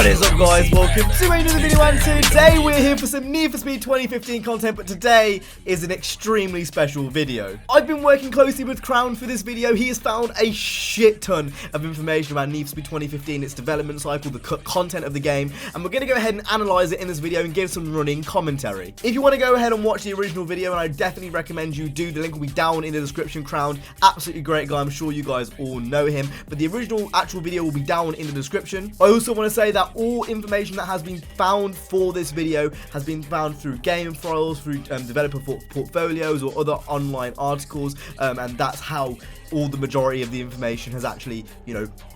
What is up, guys? Welcome to another video, and today we're here for some Need for Speed 2015 content, but today is an extremely special video. I've been working closely with Crown for this video. He has found a shit ton of information about Need for Speed 2015, its development cycle, the content of the game, and we're going to go ahead and analyze it in this video and give some running commentary. If you want to go ahead and watch the original video, and I definitely recommend you do, the link will be down in the description. Crown, absolutely great guy, I'm sure you guys all know him, but the original actual video will be down in the description. I also want to say that all information that has been found for this video has been found through game files, through developer portfolios or other online articles, and that's how all the majority of the information has actually,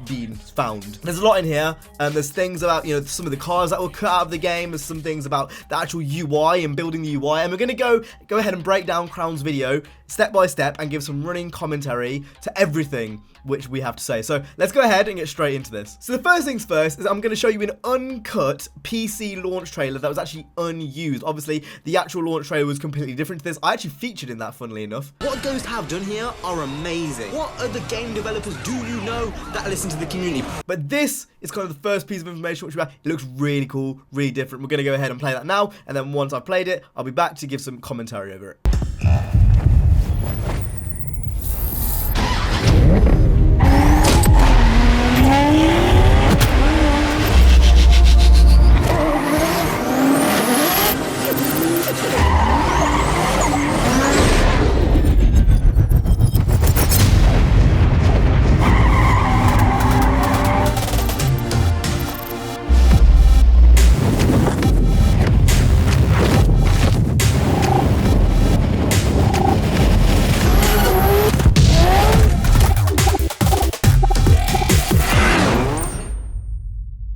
been found. There's a lot in here, and there's things about, some of the cars that were cut out of the game. There's some things about the actual UI and building the UI, and we're going to go ahead and break down Crown's video step by step and give some running commentary to everything which we have to say. So let's go ahead and get straight into this. So the first things first is I'm going to show you an uncut PC launch trailer that was actually unused. Obviously, the actual launch trailer was completely different to this. I actually featured in that, funnily enough. What Ghost have done here are amazing. What other game developers do you know that listen to the community? But this is kind of the first piece of information which we have. It looks really cool, really different. We're going to go ahead and play that now, and then once I've played it, I'll be back to give some commentary over it.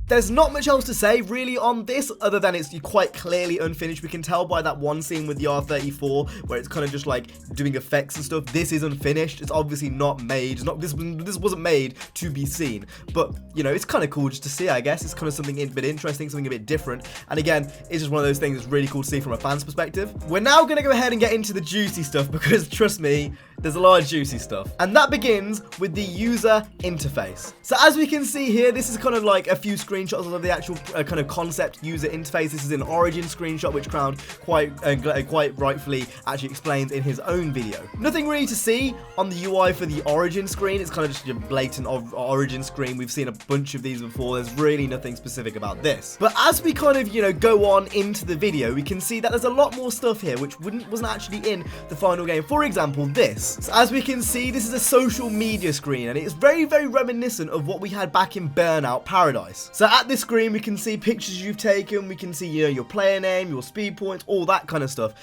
There's not much else to say really on this other than it's quite clearly unfinished. We can tell by that one scene with the R34 where it's kind of just like doing effects and stuff. This is unfinished. It's obviously not made. This wasn't made to be seen, but it's kind of cool just to see. I guess it's kind of something a bit interesting, something a bit different. And again, it's just one of those things that's really cool to see from a fan's perspective. We're now going to go ahead and get into the juicy stuff because trust me, there's a lot of juicy stuff. And that begins with the user interface. So as we can see here, this is kind of like a few screenshots of the actual kind of concept user interface. This is an origin screenshot, which Crown quite rightfully actually explains in his own video. Nothing really to see on the UI for the origin screen. It's kind of just a blatant origin screen. We've seen a bunch of these before. There's really nothing specific about this. But as we kind of, go on into the video, we can see that there's a lot more stuff here which wasn't actually in the final game. For example, this. So as we can see, this is a social media screen, and it's very, very reminiscent of what we had back in Burnout Paradise. So at this screen, we can see pictures you've taken, we can see, your player name, your speed points, all that kind of stuff.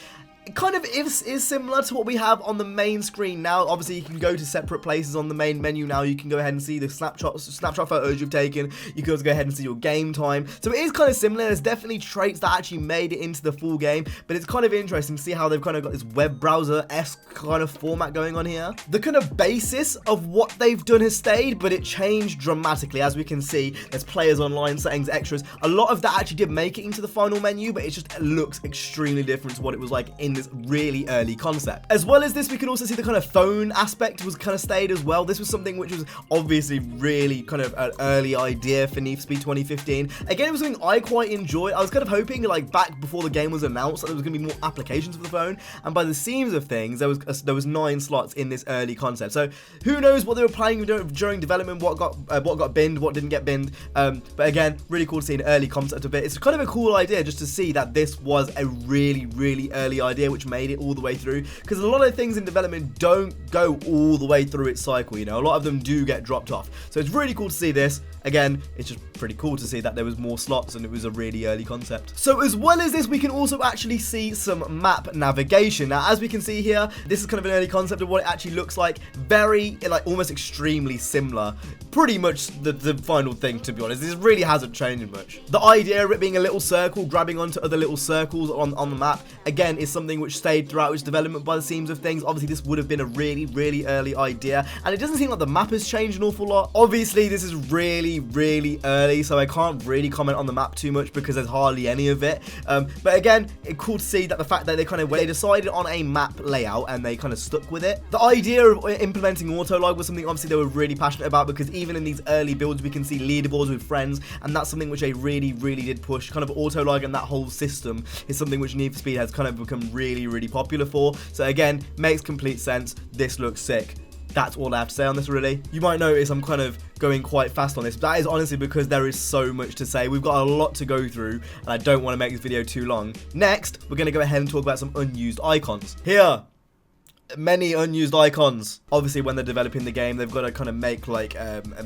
It kind of is similar to what we have on the main screen now. Obviously, you can go to separate places on the main menu now. You can go ahead and see the snapshot photos you've taken. You can also go ahead and see your game time. So it is kind of similar. There's definitely traits that actually made it into the full game, but it's kind of interesting to see how they've kind of got this web browser-esque kind of format going on here. The kind of basis of what they've done has stayed, but it changed dramatically. As we can see, there's players online, settings, extras. A lot of that actually did make it into the final menu, but it looks extremely different to what it was like in this really early concept. As well as this, we can also see the kind of phone aspect was kind of stayed as well. This was something which was obviously really kind of an early idea for Need for Speed 2015. Again, it was something I quite enjoyed. I was kind of hoping, like, back before the game was announced, that there was going to be more applications for the phone, and by the seams of things, there was 9 slots in this early concept. So who knows what they were planning during development, what got binned, what didn't get binned. But again, really cool to see an early concept of it. It's kind of a cool idea just to see that this was a really, really early idea which made it all the way through, because a lot of things in development don't go all the way through its cycle. A lot of them do get dropped off. So it's really cool to see this. Again, it's just pretty cool to see that there was more slots and it was a really early concept. So as well as this, we can also actually see some map navigation. Now, as we can see here, this is kind of an early concept of what it actually looks like. Very, almost extremely similar. Pretty much the final thing, to be honest. This really hasn't changed much. The idea of it being a little circle, grabbing onto other little circles on the map, again, is something which stayed throughout its development by the seams of things. Obviously, this would have been a really, really early idea, and it doesn't seem like the map has changed an awful lot. Obviously, this is really, really early, so I can't really comment on the map too much because there's hardly any of it. But again, it's cool to see that the fact that they decided on a map layout and they kind of stuck with it. The idea of implementing autolog was something obviously they were really passionate about, because even in these early builds we can see leaderboards with friends, and that's something which they really did push. Kind of autolog and that whole system is something which Need for Speed has kind of become really popular for. So again, makes complete sense. This looks sick. That's all I have to say on this, really. You might notice I'm kind of going quite fast on this, but that is honestly because there is so much to say. We've got a lot to go through, and I don't want to make this video too long. Next, we're going to go ahead and talk about some unused icons. Here, many unused icons. Obviously, when they're developing the game, they've got to kind of make like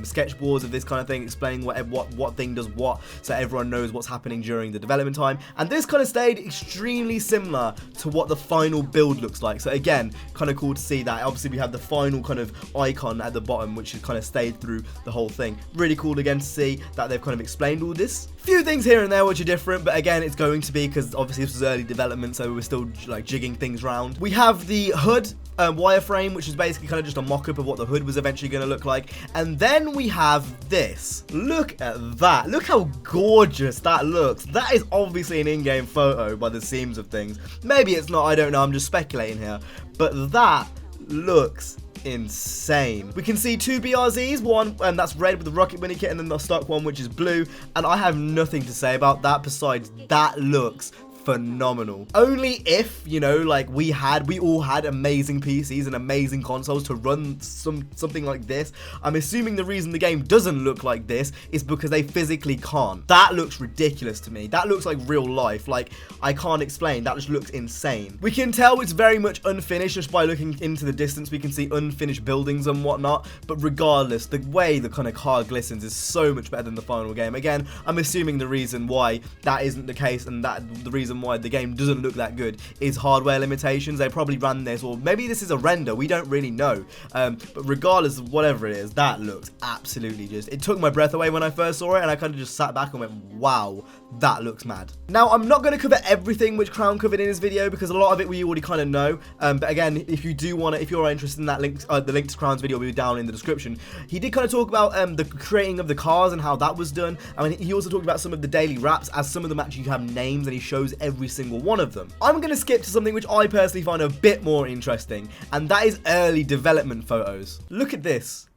sketchboards of this kind of thing, explaining what thing does what, so everyone knows what's happening during the development time. And this kind of stayed extremely similar to what the final build looks like. So again, kind of cool to see that. Obviously, we have the final kind of icon at the bottom, which has kind of stayed through the whole thing. Really cool again to see that they've kind of explained all this. Few things here and there which are different, but again, it's going to be because obviously this was early development, so we're still like jigging things around. We have the hood wireframe, which is basically kind of just a mock-up of what the hood was eventually going to look like. And then we have this. Look at that. Look how gorgeous that looks. That is obviously an in-game photo by the seams of things. Maybe it's not, I don't know, I'm just speculating here. But that looks insane. We can see two BRZs, one and that's red with the rocket mini kit, and then the stock one which is blue, and I have nothing to say about that besides that looks phenomenal. Only if, you know, like we all had amazing PCs and amazing consoles to run something like this. I'm assuming the reason the game doesn't look like this is because they physically can't. That looks ridiculous to me. That looks like real life. Like, I can't explain. That just looks insane. We can tell it's very much unfinished just by looking into the distance. We can see unfinished buildings and whatnot, but regardless, the way the kind of car glistens is so much better than the final game. Again, I'm assuming the reason why that isn't the case, and that the reason why the game doesn't look that good, is hardware limitations. They probably ran this, or maybe this is a render, we don't really know. But regardless of whatever it is, that looks absolutely it took my breath away when I first saw it, and I kind of just sat back and went, wow, that looks mad. Now, I'm not going to cover everything which Crown covered in his video, because a lot of it we already kind of know. But again, if you do want to, if you're interested in that link, the link to Crown's video will be down in the description. He did kind of talk about the creating of the cars and how that was done. I mean, he also talked about some of the daily wraps, as some of them actually have names, and he shows every single one of them. I'm going to skip to something which I personally find a bit more interesting, and that is early development photos. Look at this.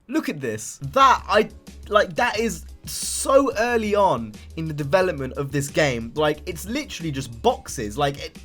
Look at this. That is so early on in the development of this game. Like, it's literally just boxes. Like,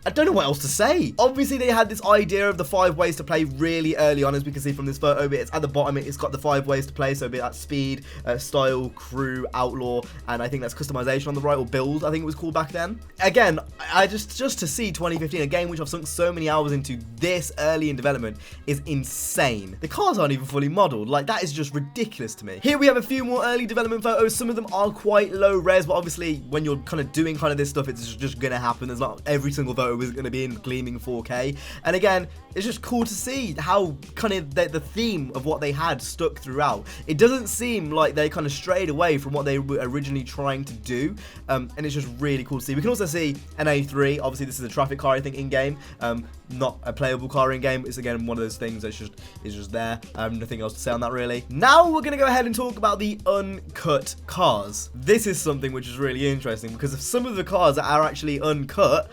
I don't know what else to say. Obviously, they had this idea of the 5 ways to play really early on, as we can see from this photo. But it's at the bottom, it's got the 5 ways to play. So be that speed, style, crew, outlaw, and I think that's customization on the right, or build, I think it was called back then. Again, I just to see 2015, a game which I've sunk so many hours into this early in development, is insane. The cars aren't even fully modeled. Like, that is just ridiculous to me. Here we have a few more early development photos. Some of them are quite low res, but obviously when you're kind of doing this stuff, it's just gonna happen. There's not every single photo is going to be in gleaming 4K. And again, it's just cool to see how kind of the theme of what they had stuck throughout. It doesn't seem like they kind of strayed away from what they were originally trying to do, and it's just really cool to see. We can also see an A3. Obviously, this is a traffic car, I think, in game, not a playable car in game. It's again one of those things that's just there. Nothing else to say on that, really. Now we're going to go ahead and talk about the uncut cars. This is something which is really interesting, because of some of the cars that are actually uncut,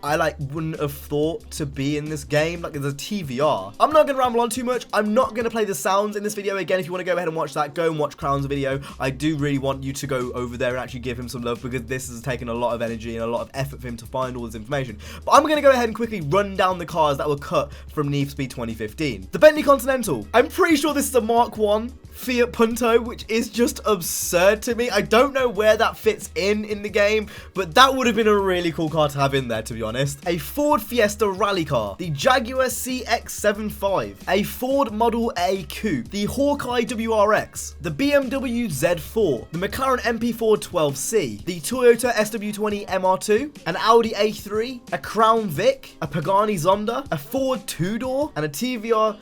I wouldn't have thought to be in this game. Like, there's a TVR. I'm not going to ramble on too much. I'm not going to play the sounds in this video. Again, if you want to go ahead and watch that, go and watch Crown's video. I do really want you to go over there and actually give him some love, because this has taken a lot of energy and a lot of effort for him to find all this information. But I'm going to go ahead and quickly run down the cars that were cut from Need for Speed 2015. The Bentley Continental. I'm pretty sure this is a Mark 1 Fiat Punto, which is just absurd to me. I don't know where that fits in the game, but that would have been a really cool car to have in there, to be honest. A Ford Fiesta Rally Car, the Jaguar CX-75, a Ford Model A Coupe, the Hawkeye WRX, the BMW Z4, the McLaren MP4 12C, the Toyota SW20 MR2, an Audi A3, a Crown Vic, a Pagani Zonda, a Ford two-door, and a TVR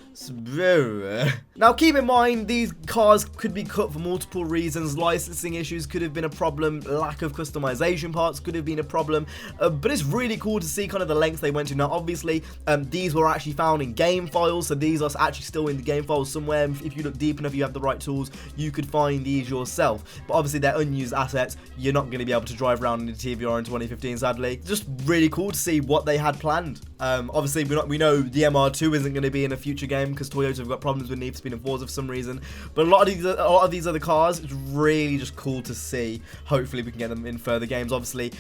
Now keep in mind, these cars could be cut for multiple reasons. Licensing issues could have been a problem, lack of customization parts could have been a problem, but it's really cool to see kind of the lengths they went to. Now obviously these were actually found in game files, so these are actually still in the game files somewhere. If you look deep enough, you have the right tools, you could find these yourself, but obviously they're unused assets. You're not going to be able to drive around in the TVR in 2015, sadly. Just really cool to see what they had planned. Obviously we know the MR2 isn't going to be in a future game because Toyota have got problems with Need for Speed and Forza for some reason, but a lot of these other cars, it's really just cool to see. Hopefully we can get them in further games. Obviously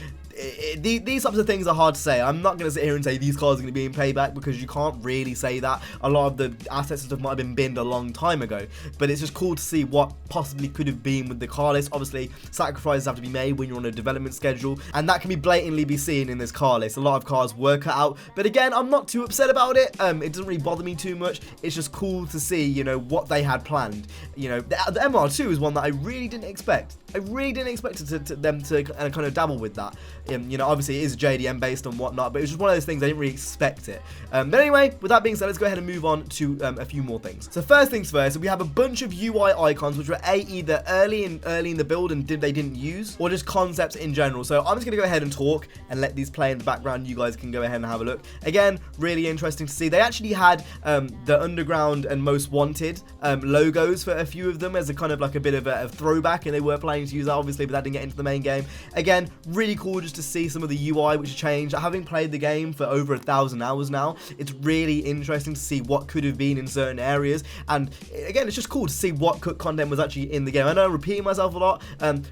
these types of things are hard to say. I'm not going to sit here and say these cars are going to be in Payback because you can't really say that. A lot of the assets and stuff might have been binned a long time ago, but it's just cool to see what possibly could have been with the car list. Obviously sacrifices have to be made when you're on a development schedule, and that can be blatantly be seen in this car list. A lot of cars were cut out, but again, I'm not too upset about it. It doesn't really bother me too much. It's just cool to see, you know, what they had planned. You know, the MR2 is one that I really didn't expect. I really didn't expect them to kind of dabble with that. You know, obviously it is JDM based and whatnot, but it was just one of those things I didn't really expect it. But anyway, with that being said, let's go ahead and move on to a few more things. So first things first, we have a bunch of UI icons which were either early in the build and they didn't use, or just concepts in general. So I'm just gonna go ahead and talk and let these play in the background. You guys can go ahead and have a look. Again, really interesting to see. They actually had the Underground and Most Wanted logos for a few of them as a kind of like a bit of a throwback, and they were planning to use that obviously, but that didn't get into the main game. Again, really cool just to see some of the UI which changed. Having played the game for over 1,000 hours now, it's really interesting to see what could have been in certain areas, and again, it's just cool to see what cut content was actually in the game. I know I'm repeating myself a lot,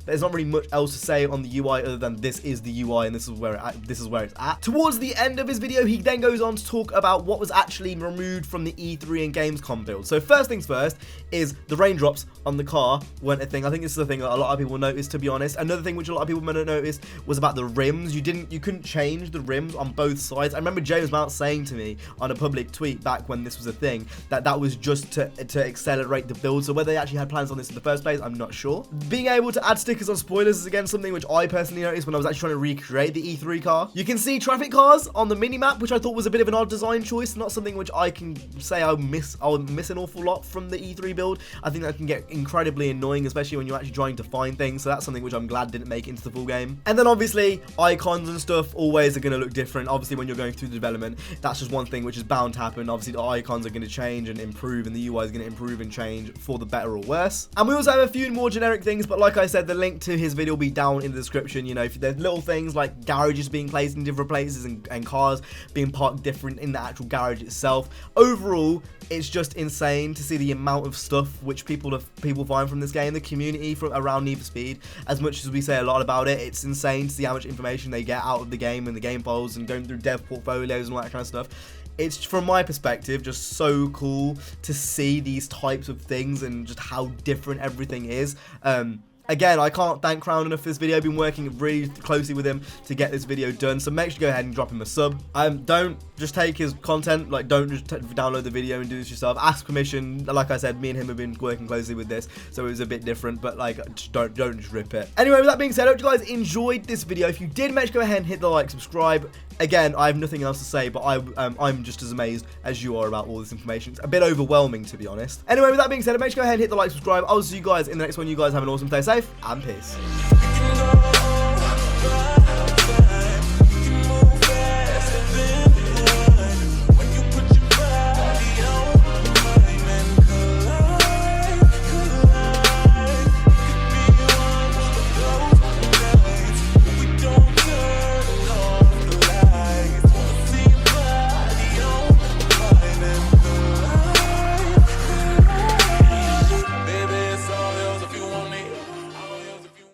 there's not really much else to say on the UI other than this is the UI and this is where it's at. Towards the end of his video, he then goes on to talk about what was actually removed from the E3 and Gamescom build. So first things first is the raindrops on the car weren't a thing. I think this is a thing that a lot of people noticed, to be honest. Another thing which a lot of people might have noticed was about the rims. You couldn't change the rims on both sides. I remember James Mount saying to me on a public tweet back when this was a thing that was just to accelerate the build. So whether they actually had plans on this in the first place, I'm not sure. Being able to add stickers on spoilers is again something which I personally noticed when I was actually trying to recreate the E3 car. You can see traffic cars on the mini-map, which I thought was a bit of an odd design choice, not something which I can say I'll miss an awful lot from the E3 build. I think that can get incredibly annoying, especially when you're actually trying to find things, so that's something which I'm glad didn't make into the full game. And then obviously icons and stuff always are going to look different. Obviously when you're going through the development, that's just one thing which is bound to happen. Obviously the icons are going to change and improve, and the UI is going to improve and change for the better or worse. And we also have a few more generic things, but like I said, the link to his video will be down in the description. You know, if there's little things like garages being placed in different places and cars being parked different in the actual garage itself. Overall, it's just insane to see the amount of stuff which people find from this game. The community around Need for Speed, as much as we say a lot about it, it's insane to see how much information they get out of the game and the game files and going through dev portfolios and all that kind of stuff. It's, from my perspective, just so cool to see these types of things and just how different everything is. Again, I can't thank Crown enough for this video. I've been working really closely with him to get this video done, so make sure to go ahead and drop him a sub. Don't just take his content, like don't just download the video and do this yourself. Ask permission. Like I said, me and him have been working closely with this, so it was a bit different, but like just don't just rip it. Anyway, with that being said, I hope you guys enjoyed this video. If you did, make sure to go ahead and hit the like, subscribe. Again, I have nothing else to say, but I'm just as amazed as you are about all this information. It's a bit overwhelming, to be honest. Anyway, with that being said, make sure to go ahead and hit the like, subscribe. I'll see you guys in the next one. You guys have an awesome day, safe, and peace.